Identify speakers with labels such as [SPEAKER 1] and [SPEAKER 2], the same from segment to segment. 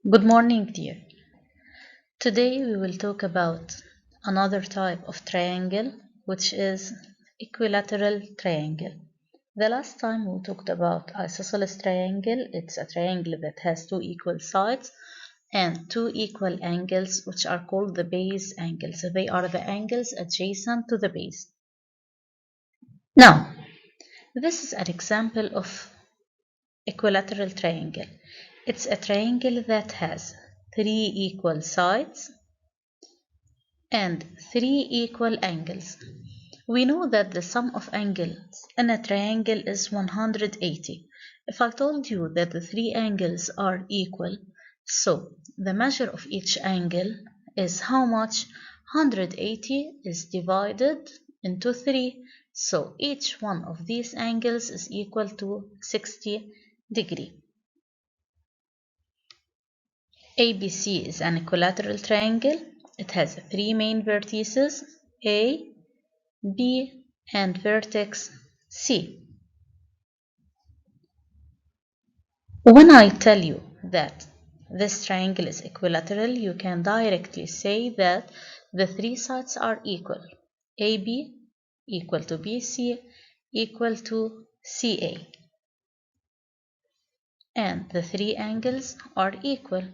[SPEAKER 1] Good morning, dear. Today we will talk about another type of triangle, which is equilateral triangle. The last time we talked about isosceles triangle. It's a triangle that has two equal sides and two equal angles, which are called the base angles. They are the angles adjacent to the base. Now, this is an example of equilateral triangle. It's a triangle that has three equal sides and three equal angles. We know that the sum of angles in a triangle is 180. If I told you that the three angles are equal, so the measure of each angle is how much? 180 is divided into 3. So each one of these angles is equal to 60 degrees. ABC is an equilateral triangle. It has three main vertices, A, B, and vertex C. When I tell you that this triangle is equilateral, you can directly say that the three sides are equal. AB equal to BC equal to CA. And the three angles are equal.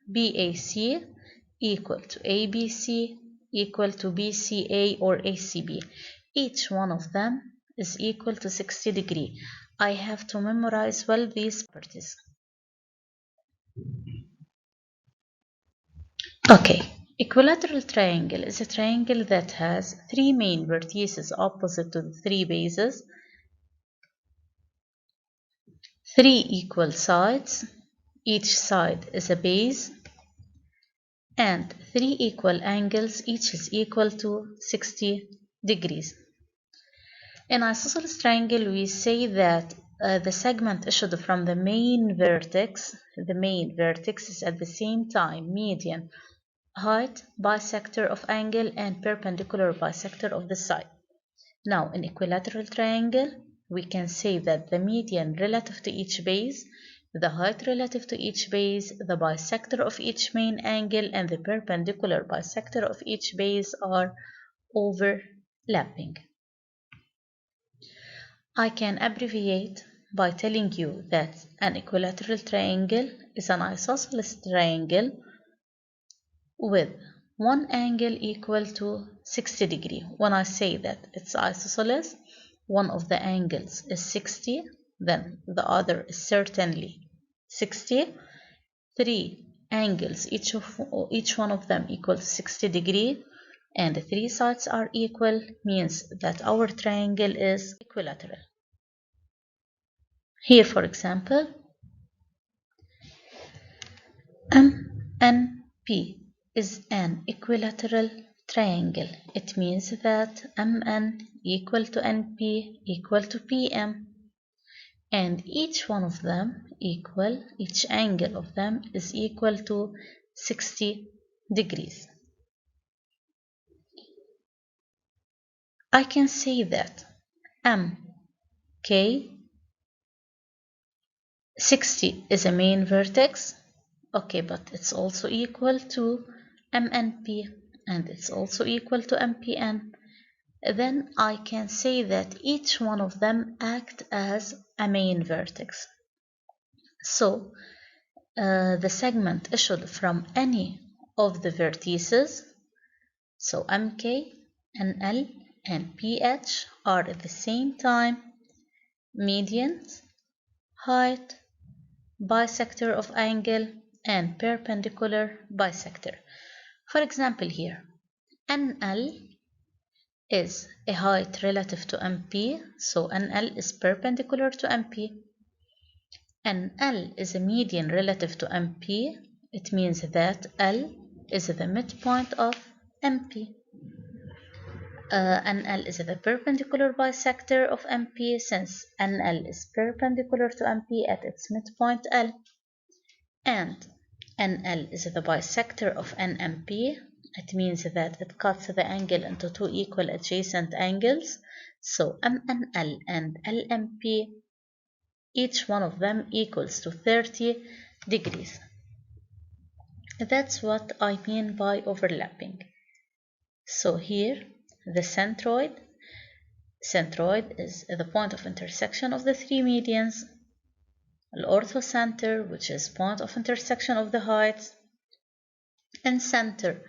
[SPEAKER 1] BAC equal to ABC equal to BCA or ACB. Each one of them is equal to 60 degrees. I have to memorize well these properties. Okay, equilateral triangle is a triangle that has three main vertices opposite to the three bases, three equal sides, each side is a base, and three equal angles, each is equal to 60 degrees. In isosceles triangle, we say that the segment issued from the main vertex is at the same time median, height, bisector of angle, and perpendicular bisector of the side. Now, in equilateral triangle, we can say that the median relative to each base, the height relative to each base, the bisector of each main angle, and the perpendicular bisector of each base are overlapping. I can abbreviate by telling you that an equilateral triangle is an isosceles triangle with one angle equal to 60 degrees. When I say that it's isosceles, one of the angles is 60, then the other is certainly 60. Three angles, each one of them equals 60 degrees, and the three sides are equal, means that our triangle is equilateral. Here, for example, MNP is an equilateral triangle. It means that MN equal to NP equal to PM, and each one of them each angle of them is equal to 60 degrees. I can say that MK 60 is a main vertex. Okay, but it's also equal to MNP and it's also equal to MPN. Then I can say that each one of them act as a main vertex. So the segment issued from any of the vertices, so MK, NL, and PH are at the same time medians, height, bisector of angle, and perpendicular bisector. For example, here NL is a height relative to MP, so NL is perpendicular to MP. NL is a median relative to MP. It means that L is the midpoint of MP. NL is the perpendicular bisector of MP, since NL is perpendicular to MP at its midpoint L. And NL is the bisector of NMP. It means that it cuts the angle into two equal adjacent angles. So MNL and LMP, each one of them equals to 30 degrees. That's what I mean by overlapping. So here, the centroid is the point of intersection of the three medians, the orthocenter, which is point of intersection of the heights, and center,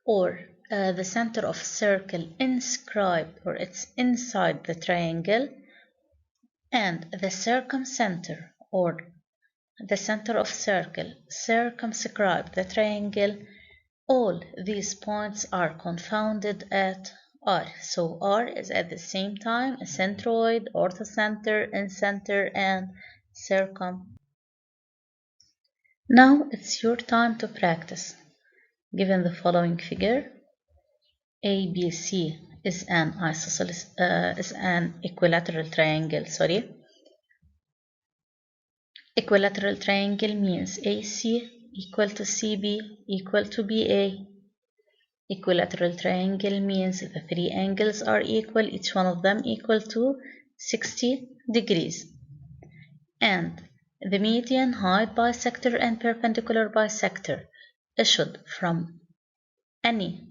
[SPEAKER 1] or the center of circle inscribed, or it's inside the triangle, and the circumcenter, or the center of circle circumscribe the triangle. All these points are confounded at R. So R is at the same time a centroid, orthocenter, incenter, and circum. Now it's your time to practice. Given the following figure, ABC is an equilateral triangle. Equilateral triangle means AC equal to CB equal to BA. Equilateral triangle means the three angles are equal, each one of them equal to 60 degrees. And the median, height bisector, and perpendicular bisector issued from any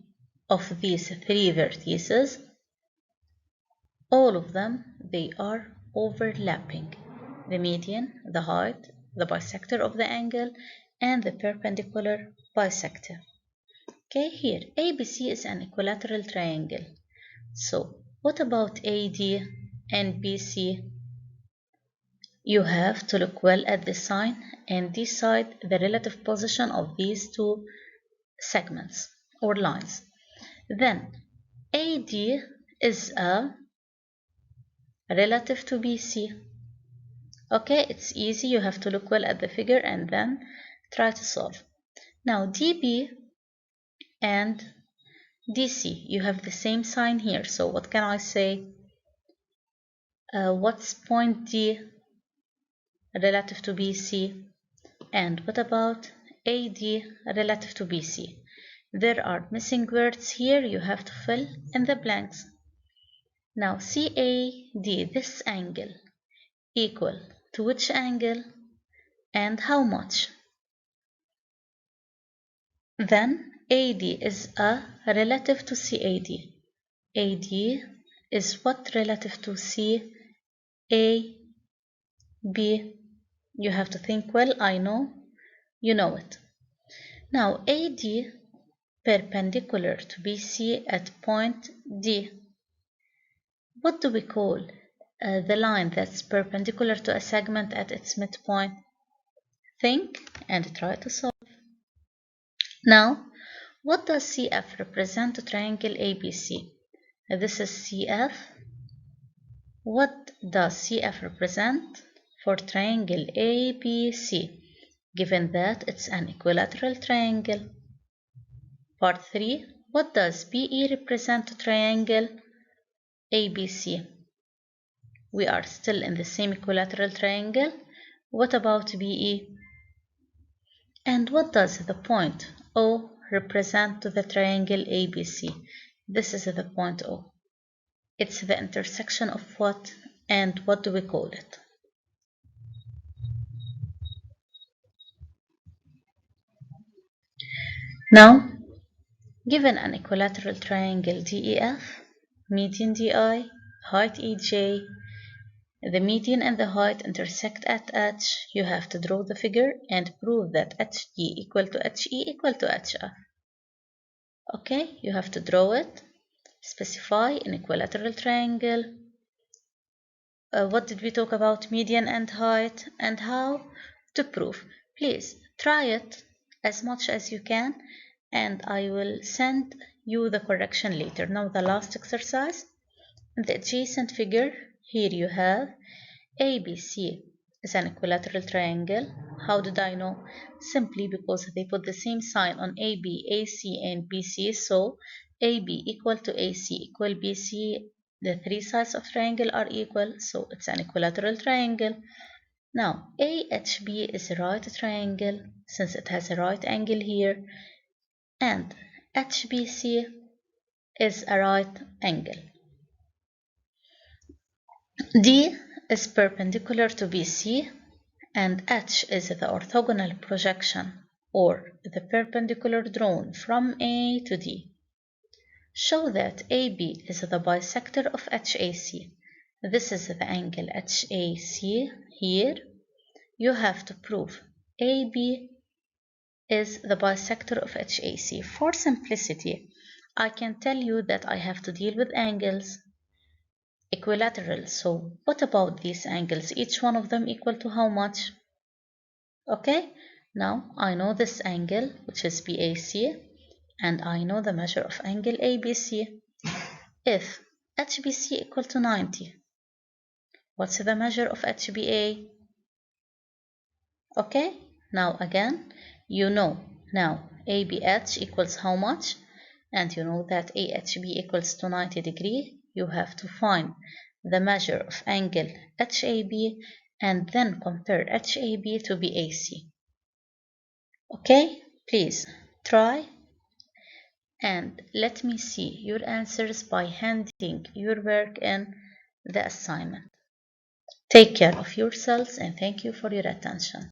[SPEAKER 1] of these three vertices, all of them, they are overlapping. The median, the height, the bisector of the angle, and the perpendicular bisector. Okay, here ABC is an equilateral triangle. So what about AD and BC? You have to look well at the sign and decide the relative position of these two segments or lines. Then AD is a relative to BC. Okay, it's easy. You have to look well at the figure and then try to solve. Now DB and DC, you have the same sign here. So what can I say? What's point D relative to BC? And what about AD relative to BC? There are missing words here. You have to fill in the blanks. Now CAD, this angle, equal to which angle and how much? Then AD is a relative to CAD. AD is what relative to CAB? You have to think well, I know, you know it. Now AD perpendicular to BC at point D. What do we call the line that's perpendicular to a segment at its midpoint? Think and try to solve. Now, what does CF represent to triangle ABC? This is CF. What does CF represent for triangle ABC, given that it's an equilateral triangle? Part 3. What does BE represent to triangle ABC? We are still in the same equilateral triangle. What about BE? And what does the point O represent to the triangle ABC? This is the point O. It's the intersection of what and what do we call it? Now, given an equilateral triangle DEF, median DI, height EJ, the median and the height intersect at H, you have to draw the figure and prove that HE equal to HE equal to HF. Okay, you have to draw it, specify an equilateral triangle. What did we talk about? Median and height, and how to prove. Please try it as much as you can, and I will send you the correction later. Now the last exercise. In the adjacent figure, here you have ABC is an equilateral triangle. How did I know? Simply because they put the same sign on AB, AC, and BC. So AB equal to AC equal BC. The three sides of triangle are equal, so it's an equilateral triangle. Now AHB is a right triangle since it has a right angle here, and HBC is a right angle. D is perpendicular to BC and H is the orthogonal projection or the perpendicular drawn from A to D. Show that AB is the bisector of HAC. This is the angle HAC here. You have to prove AB is the bisector of HAC. For simplicity, I can tell you that I have to deal with angles equilateral. So what about these angles? Each one of them equal to how much? Okay, now I know this angle, which is BAC, and I know the measure of angle ABC. If HBC equal to 90, what's the measure of HBA? Okay, now again, you know now ABH equals how much, and you know that AHB equals to 90 degree. You have to find the measure of angle HAB and then compare HAB to BAC. Okay, please try and let me see your answers by handing your work in the assignment. Take care of yourselves and thank you for your attention.